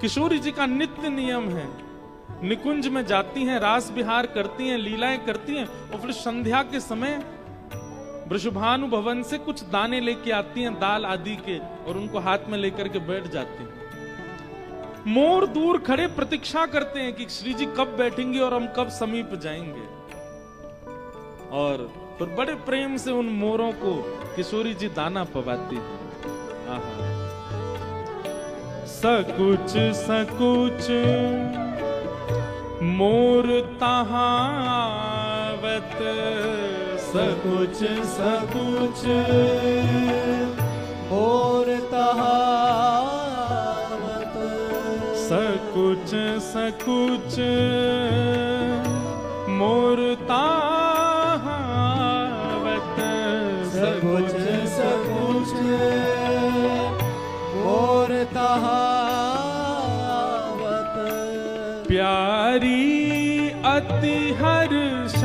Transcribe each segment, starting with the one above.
किशोरी जी का नित्य नियम है, निकुंज में जाती हैं, रास विहार करती हैं, लीलाएं करती हैं और फिर संध्या के समय वृषभानु भवन से कुछ दाने लेके आती हैं दाल आदि के, और उनको हाथ में लेकर के बैठ जाती हैं। मोर दूर खड़े प्रतीक्षा करते हैं कि श्री जी कब बैठेंगे और हम कब समीप जाएंगे, और फिर बड़े प्रेम से उन मोरों को किशोरी जी दाना पवाती है। आहा। सकुच सकुच मोर तहावत, सकुच सकुच मोर तहावत, सकुच सकुच मोर तहावत, सकुच सकुच मोर तहावत, प्यारी अति हर्षावे,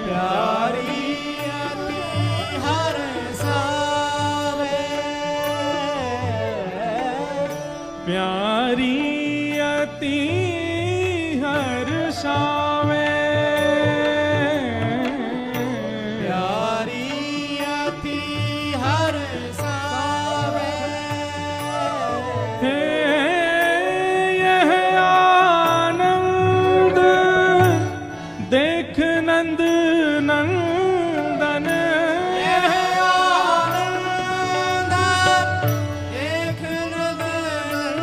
प्यारी अति हर्षावे, प्यारी अति हर्षावे, प्यारी अति हर्षावे, हे यह आनंद देख नंद नंदन, यह आनंद देख नंदन,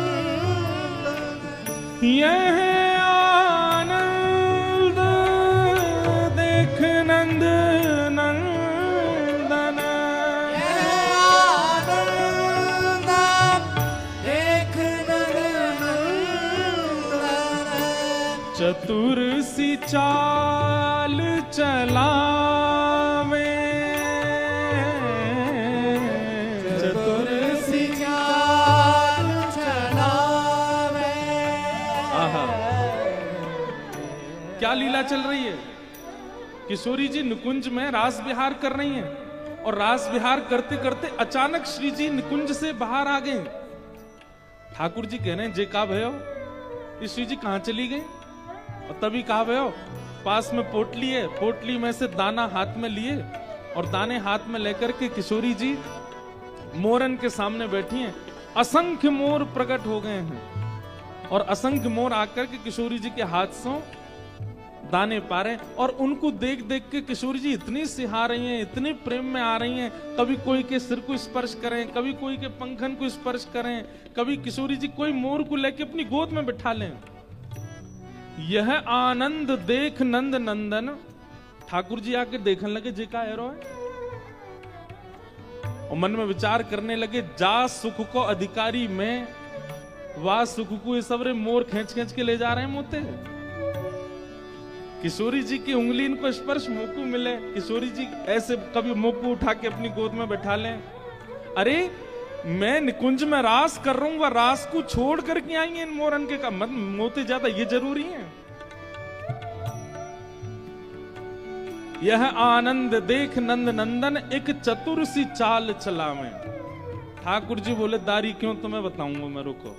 यह आनंद देख नंद नंदन, यह आनंद देख नंदन, चतुर सी चाल चलावे, चतुर सी चाल चलावे, आहा। क्या लीला चल रही है? किशोरी जी निकुंज में रास विहार कर रही हैं, और रास विहार करते करते अचानक श्री जी निकुंज से बाहर आ गए। ठाकुर जी कह रहे हैं जे का भयो, ये श्री जी कहां चली गई? और तभी कहा भयो, पास में पोटली है, पोटली में से दाना हाथ में लिए, और दाने हाथ में लेकर के किशोरी जी मोरन के सामने बैठी हैं। असंख्य मोर प्रकट हो गए हैं, और असंख्य मोर आकर के किशोरी जी के हाथ से दाने पा रहे हैं, और उनको देख देख के किशोरी जी इतनी सिहा रही हैं, इतने प्रेम में आ रही हैं। कभी कोई के सिर को स्पर्श करें, कभी कोई के पंखन को स्पर्श करें, कभी किशोरी जी कोई मोर को लेके अपनी गोद में बिठा लें। यह आनंद देख नंद नंदन, ठाकुर जी आके देखने लगे जे का एरो है, और मन में विचार करने लगे जा सुख को अधिकारी में, वाह सुख को ये सबरे मोर खींच खींच के ले जा रहे हैं मोते। किशोरी जी की उंगली इनको स्पर्श मोकू मिले, किशोरी जी ऐसे कभी मोकू उठा के अपनी गोद में बैठा लें। अरे मैं निकुंज में रास कर रहा हूं, वह रास को छोड़ करके आई हैं इन मोरन के का मत मोते ज्यादा ये जरूरी है। यह आनंद देख नंद नंदन एक चतुर सी चाल चलावे। ठाकुर जी बोले दारी क्यों तुम्हें बताऊंगा मैं, रुको।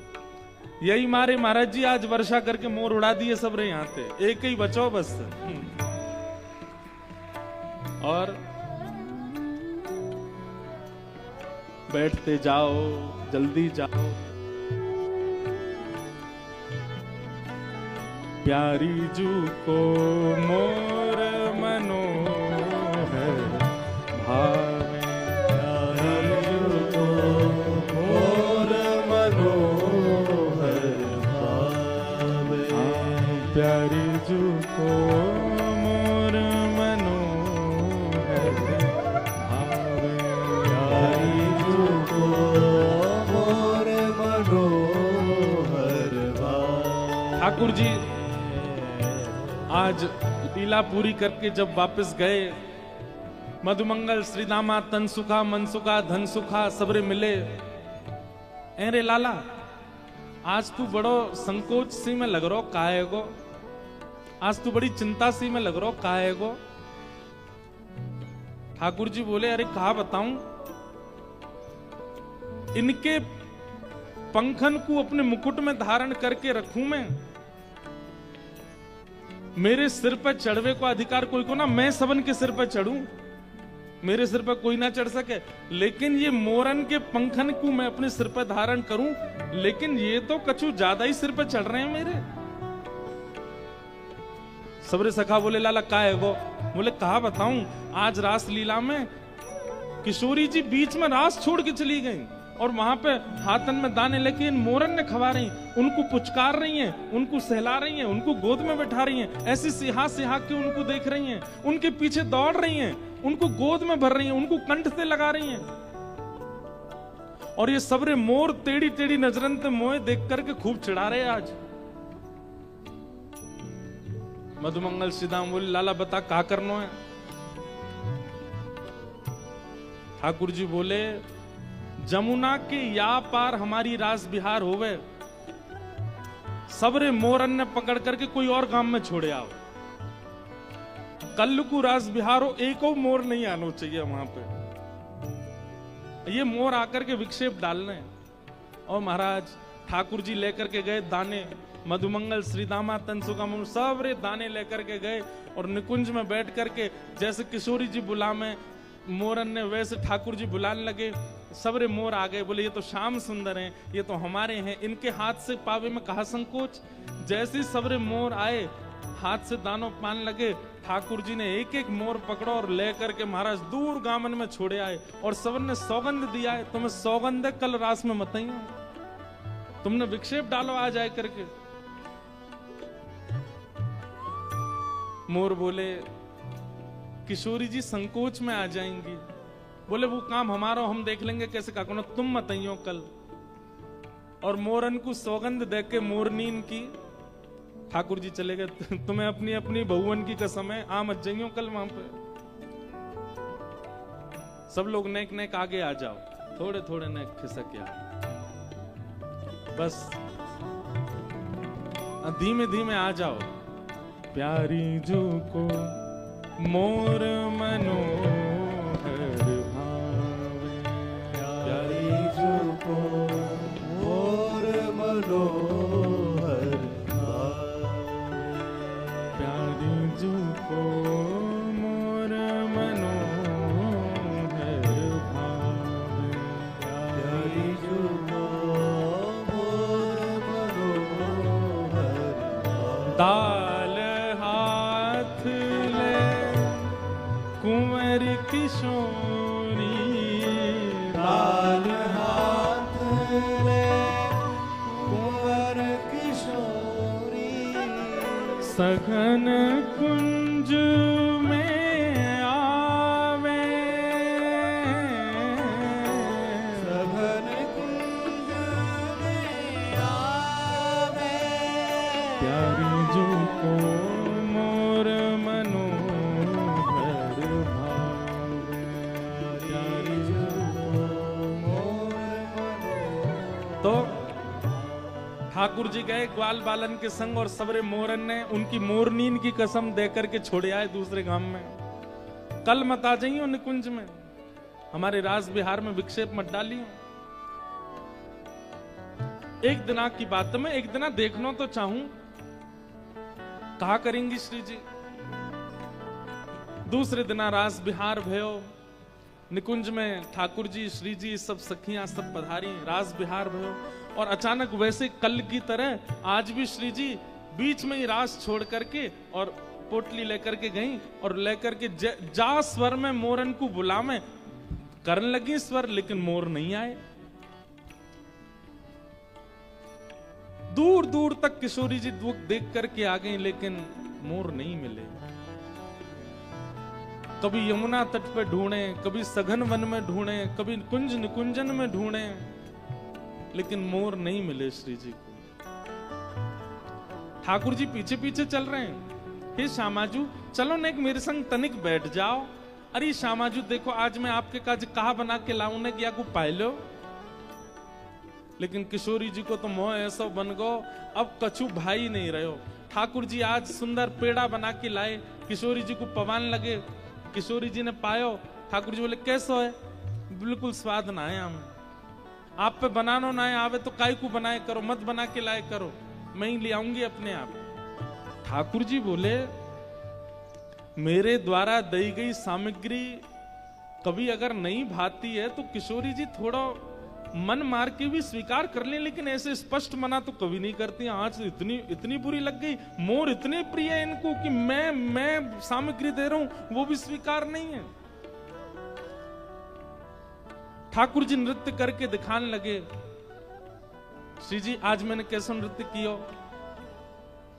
यही मारे महाराज जी आज वर्षा करके मोर उड़ा दिए सब रे यहाँ थे, एक ही बचो बस। और बैठते जाओ, जल्दी जाओ। प्यारी जू को मोर मनोहर भावे, प्यारी जू को मोर मनोहर भावे, प्यारी जू को मोर मनोहर भावे, प्यारी जू को मोर मनोहर भावे। ठाकुर जी आज लीला पूरी करके जब वापस गए, मधुमंगल श्रीदामा तनसुखा मनसुखा धनसुखा सबरे मिले। अरे लाला आज तू बड़ो संकोच सी में लग रहो काहे गो, आज तू बड़ी चिंता सी में लग रहो काहे गो। ठाकुर जी बोले अरे कहा बताऊं, इनके पंखन को अपने मुकुट में धारण करके रखूं मेरे सिर पर चढ़वे को अधिकार कोई को ना, मैं सबन के सिर पर चढ़ूं, मेरे सिर पर कोई ना चढ़ सके, लेकिन ये मोरन के पंखन को मैं अपने सिर पर धारण करूं, लेकिन ये तो कछु ज्यादा ही सिर पर चढ़ रहे हैं मेरे। सबरे सखा बोले लाला का है वो? बोले कहा बताऊं, आज रास लीला में किशोरी जी बीच में रास छोड़ के चली गई और वहां पे हाथन में दाने लेके इन मोरन ने खवा रही, उनको पुचकार रही हैं, उनको सहला रही हैं, उनको गोद में बैठा रही हैं, ऐसी सिहा सिहा के उनको देख रही हैं, उनके पीछे दौड़ रही हैं, उनको गोद में भर रही हैं, उनको कंठ से लगा रही हैं। और ये सबरे मोर टेढ़ी टेढ़ी नजरन ते मोए देख करके खूब चिढ़ा रहे आज। मधुमंगल सीधाम बोले लाला बता का करना है? ठाकुर जी बोले जमुना के या पार हमारी रास बिहार होवे, सबरे मोरन ने पकड़ करके कोई और गांव में छोड़े आओ, कल को रास बिहार हो, एक और मोर नहीं आना चाहिए वहां पे। ये मोर आकर के विक्षेप डालने। और महाराज ठाकुर जी लेकर के गए दाने, मधुमंगल श्रीदामा तनसुका सबरे दाने लेकर के गए और निकुंज में बैठ करके जैसे किशोरी जी बुला में मोरन ने वैसे ठाकुर जी बुलाने लगे। सबरे मोर आ गए, बोले ये तो श्याम सुंदर हैं, ये तो हमारे हैं, इनके हाथ से पावे में कहा संकोच। जैसे सबरे मोर आए हाथ से दानों पान लगे, ठाकुर जी ने एक एक मोर पकड़ो और ले करके महाराज दूर गामन में छोड़े आए और सबन ने सौगंध दिया है, तुम्हें सौगंध है कल रास में मत आइयो, तुमने विक्षेप डालो आ जाए करके। मोर बोले किशोरी जी संकोच में आ जाएंगी, बोले वो काम हमारा हम देख लेंगे कैसे का करना, तुम मत आइयो कल। और मोरन को सौगंध दे के मोरनीन की ठाकुर जी चले गए, तुम्हें अपनी अपनी बहुवन की कसम है, आ मत जाइयो कल वहां पे। सब लोग नेक नेक आगे आ जाओ, थोड़े थोड़े नेक खिसक के आओ, बस धीमे धीमे आ जाओ। प्यारी जो को मोर मनोहर भावे, प्यारी जो को मोर मनोहर भावे, प्यारी जो को मोर मनोहर भावे, प्यारी जो को मोर मनोहर भावे। दाल हाथ ले कुंवर किशोरी, दाल हाथ ले कुंवर किशोरी, सघन कुंज में आवे, सघन कुंज में आवे, प्यारी जो को मोर मनोहर भावे, प्यारी जो मोर मनोहर। तो ठाकुर जी गए ग्वाल बालन के संग और सबरे मोरन ने उनकी मोरनीन की कसम देकर के छोड़े आए दूसरे गांव में, कल मत आ जाइयो निकुंज में, हमारे राज बिहार में विक्षेप मत डालियो। एक दिना की बात में एक दिना देखना तो चाहूं, कहा करेंगी श्री जी। दूसरे दिना रास बिहार भयो, निकुंज में ठाकुर जी श्री जी सब सखियां सब पधारी, रास बिहार भयो। और अचानक वैसे कल की तरह आज भी श्री जी बीच में ही रास छोड़ करके और पोटली लेकर के गई और लेकर के जा स्वर में मोरन को बुला में करने लगी स्वर, लेकिन मोर नहीं आए। दूर दूर तक किशोरी जी दुख देख करके आ गई, लेकिन मोर नहीं मिले। कभी यमुना तट पे ढूंढे, कभी सघन वन में ढूंढे, कभी कुंज निकुंजन में ढूंढे, लेकिन मोर नहीं मिले श्री जी को। ठाकुर जी पीछे पीछे चल रहे हैं, हे श्यामाजू चलो न एक मेरे संग तनिक बैठ जाओ। अरे श्यामाजू देखो आज मैं आपके काज कहा बना के लाऊं ने किया को पाए लो। लेकिन किशोरी जी को तो मोह ऐसा बन गो, अब कछु भाई नहीं रहे हो। ठाकुर जी आज सुंदर पेड़ा बना के लाए, किशोरी जी को पवान लगे, किशोरी जी ने पायो। ठाकुर जी बोले कैसो है? बिल्कुल स्वाद ना है हमें। आप पे बनानो ना आवे तो काय को बनाए करो, मत बना के लाए करो, मैं ही ले आऊंगी अपने आप। ठाकुर जी बोले मेरे द्वारा दी गई सामग्री कभी अगर नहीं भाती है तो किशोरी जी थोड़ा मन मार के भी स्वीकार कर ले, लेकिन ऐसे स्पष्ट मना तो कभी नहीं करती। आज इतनी इतनी बुरी लग गई, मोर इतने प्रिय है इनको कि मैं सामग्री दे रहा हूं वो भी स्वीकार नहीं है। ठाकुर जी नृत्य करके दिखाने लगे, श्री जी आज मैंने कैसा नृत्य किया?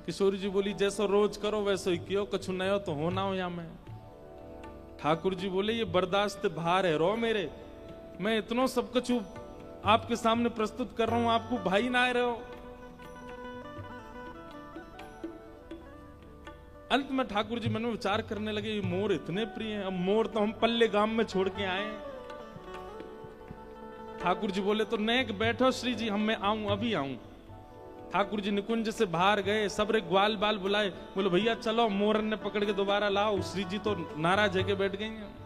किशोरी जी बोली जैसा रोज करो वैसा ही कियो, कछु नयो तो हो ना हो या मैं। ठाकुर जी बोले ये बर्दाश्त भार है रो मेरे, मैं इतना सब कुछ आपके सामने प्रस्तुत कर रहा हूं, आपको भाई ना आए रहे हो। अंत में ठाकुर जी मन में विचार करने लगे ये मोर इतने प्रिय हैं, अब मोर तो हम पल्ले गांव में छोड़ के आए। ठाकुर जी बोले तो नेक बैठो श्री जी, हम मैं आऊं अभी आऊं। ठाकुर जी निकुंज से बाहर गए, सबरे ग्वाल बाल बुलाए, बोले भैया चलो मोरन ने पकड़ के दोबारा लाओ। श्री जी तो नाराज है के बैठ गई हैं।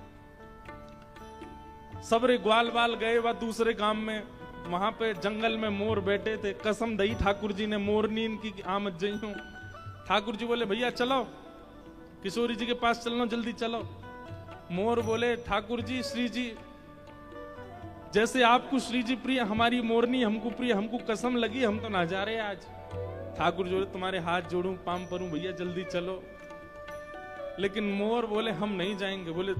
सबरे ग्वाल बाल गए वह दूसरे गांव में, वहां पे जंगल में मोर बैठे थे। कसम दई ठाकुर जी ने मोरनी इनकी आमद जई हूं। ठाकुर जी बोले भैया चलो किशोरी जी के पास चलना, जल्दी चलो। मोर बोले ठाकुर जी श्री जी जैसे आपको श्री जी प्रिय हमारी मोरनी हमको प्रिय, हमको कसम लगी हम तो ना जा रहे आज। ठाकुर जी तुम्हारे हाथ जोड़ूं पाम परूं, भैया जल्दी चलो। लेकिन मोर बोले हम नहीं जाएंगे। बोले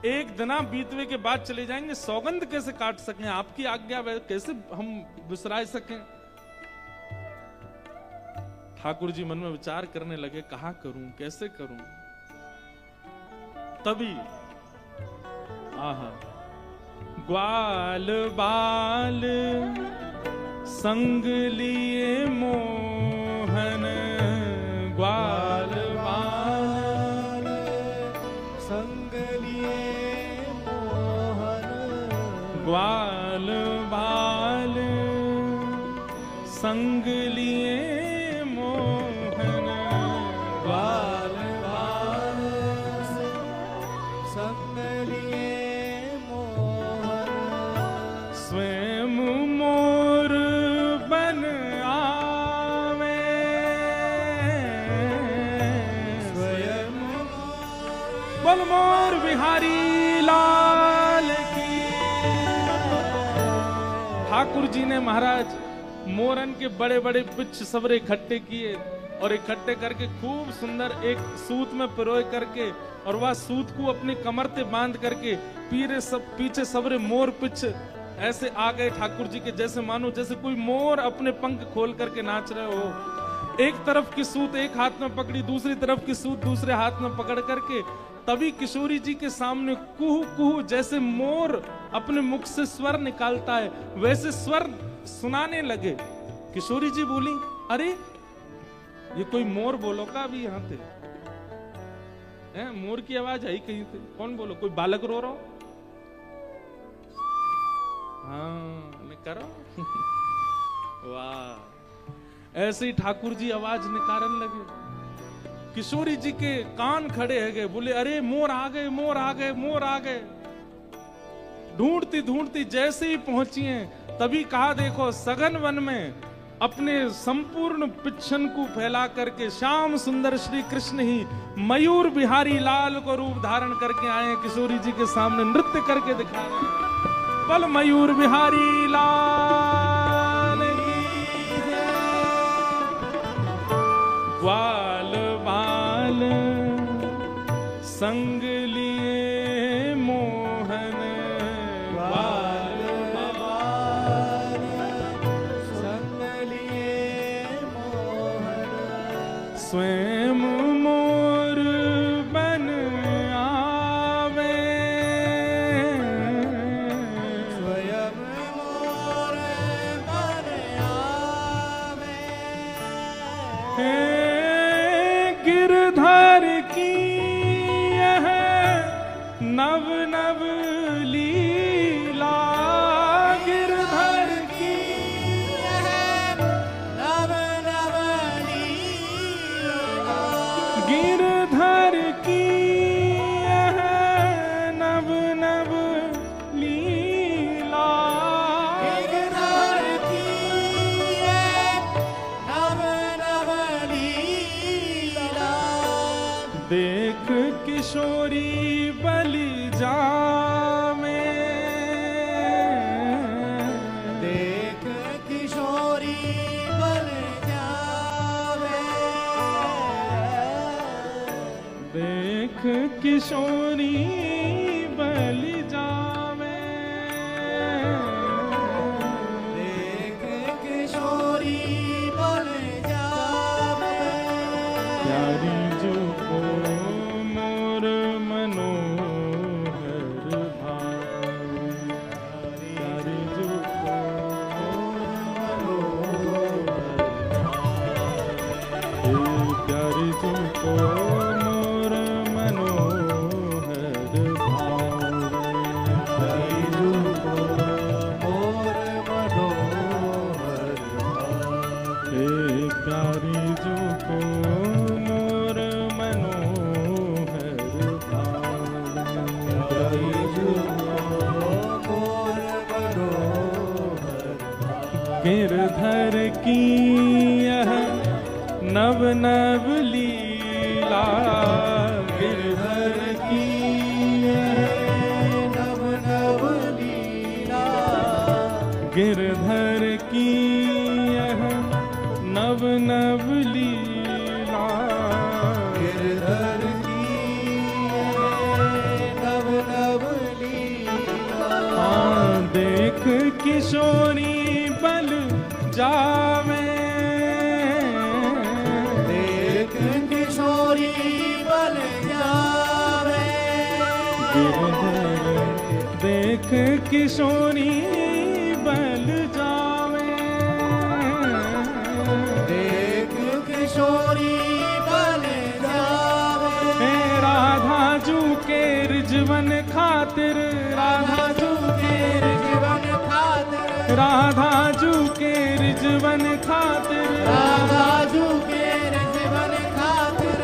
एक दिना बीतवे के बाद चले जाएंगे, सौगंध कैसे काट सकें, आपकी आज्ञा कैसे हम विसराए सकें। ठाकुर जी मन में विचार करने लगे कहा करूं कैसे करूं। तभी आहा ग्वाल बाल संग लिए मोहन, ग्वाल बाल संग लिए मोहन, ग्वाल बाल संग लिए मोहन, ग्वाल बाल संग लिए स्वयं मोर बन आवे, स्वयं बोल मोर बिहारी लाल की। ठाकुर जी ने महाराज मोरन के बड़े बड़े पिच्छ सबरे इकट्ठे किए और इकट्ठे करके खूब सुंदर एक सूत में पिरोए करके, और वह सूत को अपनी कमर पे बांध करके पीछे सबरे मोर पिच्छ ऐसे आ गए ठाकुर जी के, जैसे मानो जैसे कोई मोर अपने पंख खोल करके नाच रहे हो। एक तरफ की सूत एक हाथ में पकड़ी, दूसरी तरफ की सूत दूसरे हाथ में पकड़ करके, तभी किशोरी जी के सामने कुहू कुहू जैसे मोर अपने मुख से स्वर निकालता है वैसे स्वर सुनाने लगे। किशोरी जी बोली अरे ये कोई मोर बोलो का अभी यहाँ थे है? मोर की आवाज आई कहीं थे, कौन बोलो? कोई बालक रो रहा हो? हाँ मैं करो वाह। ऐसे ही ठाकुर जी आवाज निकालने लगे। किशोरी जी के कान खड़े है गए, बोले अरे मोर आ गए, मोर आ गए, मोर आ गए। ढूंढती ढूंढती जैसे ही पहुंची हैं, तभी कहा देखो सघन वन में अपने संपूर्ण पिच्छन को फैला करके श्याम सुंदर श्री कृष्ण ही मयूर बिहारी लाल को रूप धारण करके आए हैं, किशोरी जी के सामने नृत्य करके दिखा रहे हैं। बल मयूर बिहारी लाल की ग्वाल बाल संग लिए मोहन, ग्वाल बाल संग लिए मोहन, स्वयं मोर बन आवे, स्वयं मोर बन आवे। हे गिरधर की यह किशोरी बलि जावे, देख किशोरी बल जावे, प्यारी जो को मोर मनोहर भावे, प्यारी जो को प्यारी जो को मोर मनोहर भावे, प्यारी जो को मोर मनोहर हे प्यारी जो को मोर मनोहर भावे, प्यारी जो मोर मनोहर गिरधर की यह नव नव लीला, गिरधर की यह नव नव लीला, गिरधर की यह नव नव लीला, गिरधर की नव नव लीला, हाँ देख किशोरी बल जावे, देख किशोरी बल जावे, गिरधर देख किशोरी बल जावे, देख किशोरी बल जावे, हे राधा जू के रिजवन खातिर, राधा जू के जीवन खातिर, राधा जू के रिजवन खातिर, राधा जू के जीवन खातिर,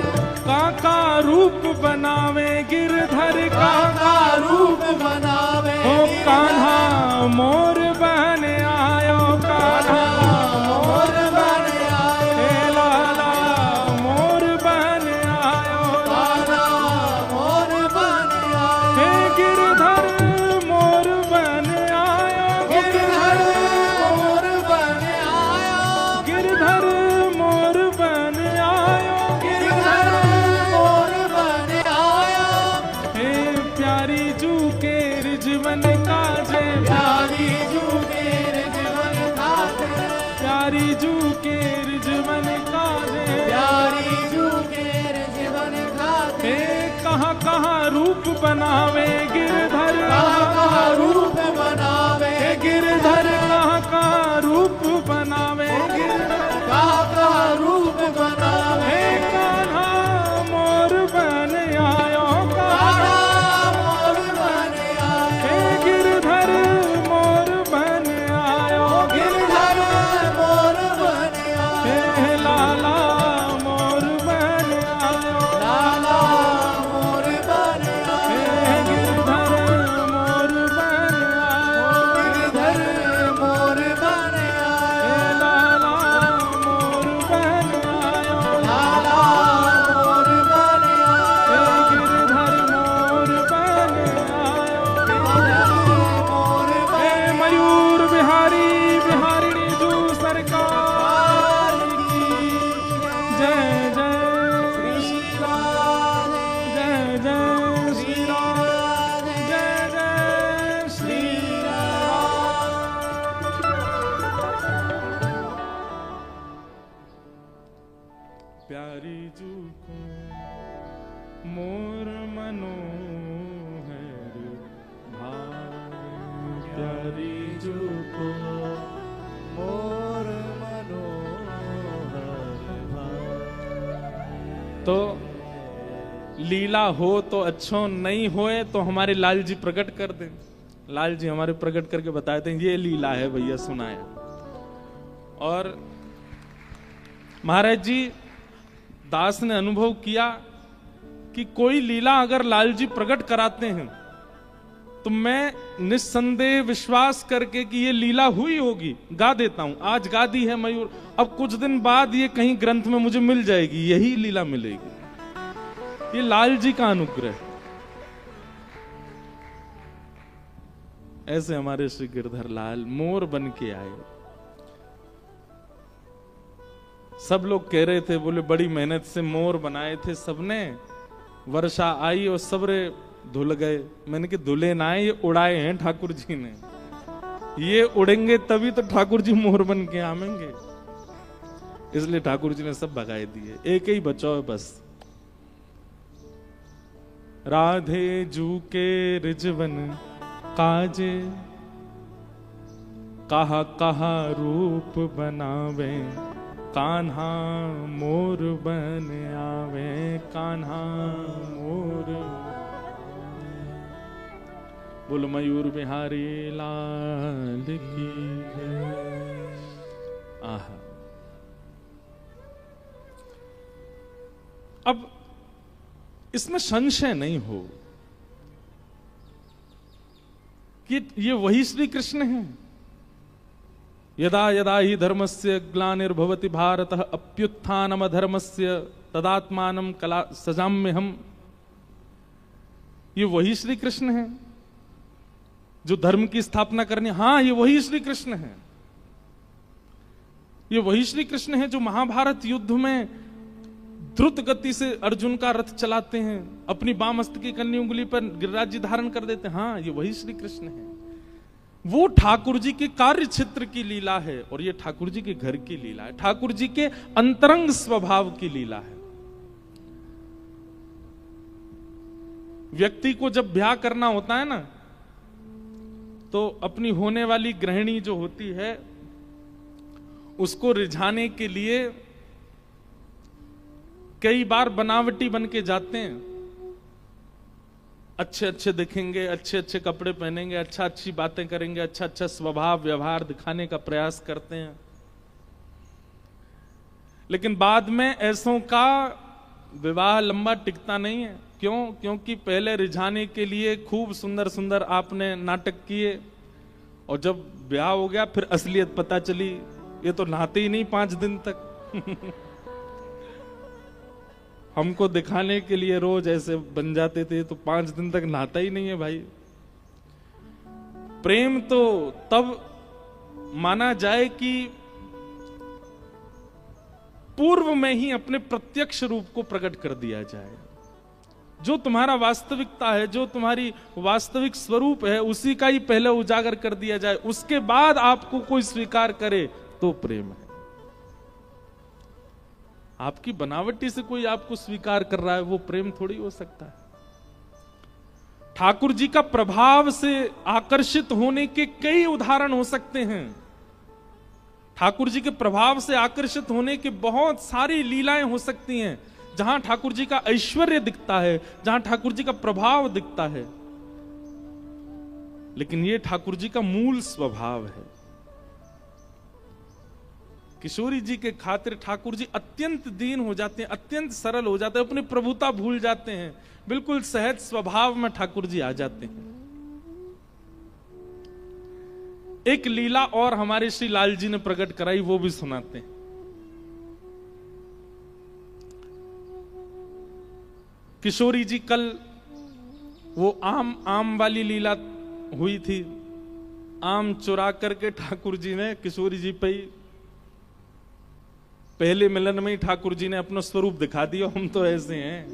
काका रूप बनावे गिरधर काका का रूप बनावे, ओ कान्हा मोर बन आयो, कान्हा मोर बन आयो, हे लाला मोर बन आयो, कान्हा मोर बन आयो, हे गिरधर मोर बन आयो, गिरधर मोर बन आयो, गिरधर मोर बन आयो, गिरधर मोर बन आयो, हे प्यारी जू के रिजवन काजे, प्यारी जू के जीवन खातिर, प्यारी जू के रिजवन काजे, प्यारी जू के जीवन खातिर, हे कहाँ कहाँ रूप बनावे गिरधर, काका रूप बनावे, हे गिरधर कहाँ कहाँ रूप बनावे गिरधर, काका रूप बनावे, हे कान्हा मोर बन आयो, कान्हा कान्हा मोर बन आयो, हे गिरधर मोर बन आयो, गिरधर मोर बन आयो, हे लाला मोर बन आयो, लाला मोर बन हे आयो, गिरधर मोर बन आयो, गिरधर मोर बन हे आयो, लाला मोर बन आयो, लाला मोर बन हे आयो, गिरधर मोर बन आयो, गिरधर मोर हे बन मयूर बिहारी बिहारिणी जू सरकार की जय जय श्री राम, जय जय श्री राम, जय जय श्री राम। प्यारी जू को मोर मनोहर भावे, प्यारी जू को मोर मनोहर तो लीला हो तो अच्छो, नहीं होए तो हमारे लाल जी प्रकट कर दें। लाल जी हमारे प्रकट करके बताते हैं ये लीला है भैया, सुनाया। और महाराज जी दास ने अनुभव किया कि कोई लीला अगर लाल जी प्रकट कराते हैं तो मैं निस्संदेह विश्वास करके कि ये लीला हुई होगी गा देता हूं। आज गा दी है मयूर, अब कुछ दिन बाद ये कहीं ग्रंथ में मुझे मिल जाएगी, यही लीला मिलेगी। ये लाल जी का अनुग्रह। ऐसे हमारे श्री गिरधर लाल मोर बन के आए। सब लोग कह रहे थे, बोले बड़ी मेहनत से मोर बनाए थे सबने, वर्षा आई और सबरे धुल गए। मैंने कि धुले ना आए, ये उड़ाए हैं ठाकुर जी ने। ये उड़ेंगे तभी तो ठाकुर जी मोर बन के आवेंगे। इसलिए ठाकुर जी ने सब भगाए दिए, एक ही बचाओ है बस। राधे जू के रिजवन काजे, कहा कहा रूप बनावे, कान्हा मोर बन आवे, कान्हा मोर। बोल मयूर बिहारी लाल की जय। आहा। अब इसमें संशय नहीं हो कि ये वही श्री कृष्ण हैं। यदा यदा ही धर्मस्य ग्लानिर्भवति भारतः अप्युत्थानम धर्मस्य तदात्मानं कला सजाम्य हम। ये वही श्री कृष्ण हैं जो धर्म की स्थापना करने। हां, ये वही श्री कृष्ण हैं। ये वही श्री कृष्ण हैं जो महाभारत युद्ध में द्रुत गति से अर्जुन का रथ चलाते हैं, अपनी बाम हस्त की कन्नी उंगली पर गिरिराज धारण कर देते हैं। हाँ, ये वही श्री कृष्ण है। वो ठाकुर जी के कार्य क्षेत्र की लीला है और ये ठाकुर जी के घर की लीला है, ठाकुर जी के अंतरंग स्वभाव की लीला है। व्यक्ति को जब ब्याह करना होता है ना, तो अपनी होने वाली गृहिणी जो होती है उसको रिझाने के लिए कई बार बनावटी बन के जाते हैं। अच्छे अच्छे दिखेंगे, अच्छे अच्छे कपड़े पहनेंगे, अच्छा अच्छी बातें करेंगे, अच्छा अच्छा स्वभाव व्यवहार दिखाने का प्रयास करते हैं। लेकिन बाद में ऐसों का विवाह लंबा टिकता नहीं है। क्यों? क्योंकि पहले रिझाने के लिए खूब सुंदर सुंदर आपने नाटक किए और जब ब्याह हो गया फिर असलियत पता चली, ये तो नहाते ही नहीं 5 दिन तक। हमको दिखाने के लिए रोज ऐसे बन जाते थे, तो 5 दिन तक नहाता ही नहीं है भाई। प्रेम तो तब माना जाए कि पूर्व में ही अपने प्रत्यक्ष रूप को प्रकट कर दिया जाए। जो तुम्हारा वास्तविकता है, जो तुम्हारी वास्तविक स्वरूप है, उसी का ही पहले उजागर कर दिया जाए, उसके बाद आपको कोई स्वीकार करे तो प्रेम है। आपकी बनावटी से कोई आपको स्वीकार कर रहा है, वो प्रेम थोड़ी हो सकता है। ठाकुर जी का प्रभाव से आकर्षित होने के कई उदाहरण हो सकते हैं। ठाकुर जी के प्रभाव से आकर्षित होने की बहुत सारी लीलाएं हो सकती हैं, जहां ठाकुर जी का ऐश्वर्य दिखता है, जहां ठाकुर जी का प्रभाव दिखता है। लेकिन यह ठाकुर जी का मूल स्वभाव है। किशोरी जी के खातिर ठाकुर जी अत्यंत दीन हो जाते हैं, अत्यंत सरल हो जाते हैं, अपनी प्रभुता भूल जाते हैं, बिल्कुल सहज स्वभाव में ठाकुर जी आ जाते हैं। एक लीला और हमारे श्री लाल जी ने प्रकट कराई, वो भी सुनाते हैं। किशोरी जी कल वो आम वाली लीला हुई थी। आम चुरा करके ठाकुर जी ने किशोरी जी पे पहले मिलन में ही ठाकुर जी ने अपना स्वरूप दिखा दिया, हम तो ऐसे हैं।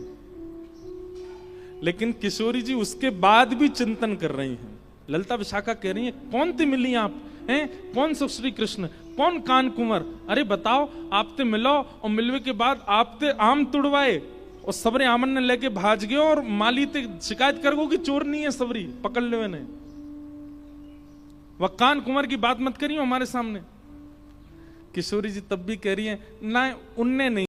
लेकिन किशोरी जी उसके बाद भी चिंतन कर रही हैं। ललिता विशाखा कह रही हैं, कौन ते मिली आप हैं? कौन सो श्री कृष्ण, कौन कान कुंवर? अरे बताओ, आप ते मिलो और मिलने के बाद आप ते आम तुड़वाए और सबरे आमन ने लेके भाज गए और माली ते शिकायत कर गो कि चोर नहीं है, सबरी पकड़ ले मैंने। वह कान कुंवर की बात मत करियो हमारे सामने। किशोरी जी तब भी कह रही है, ना उनने नहीं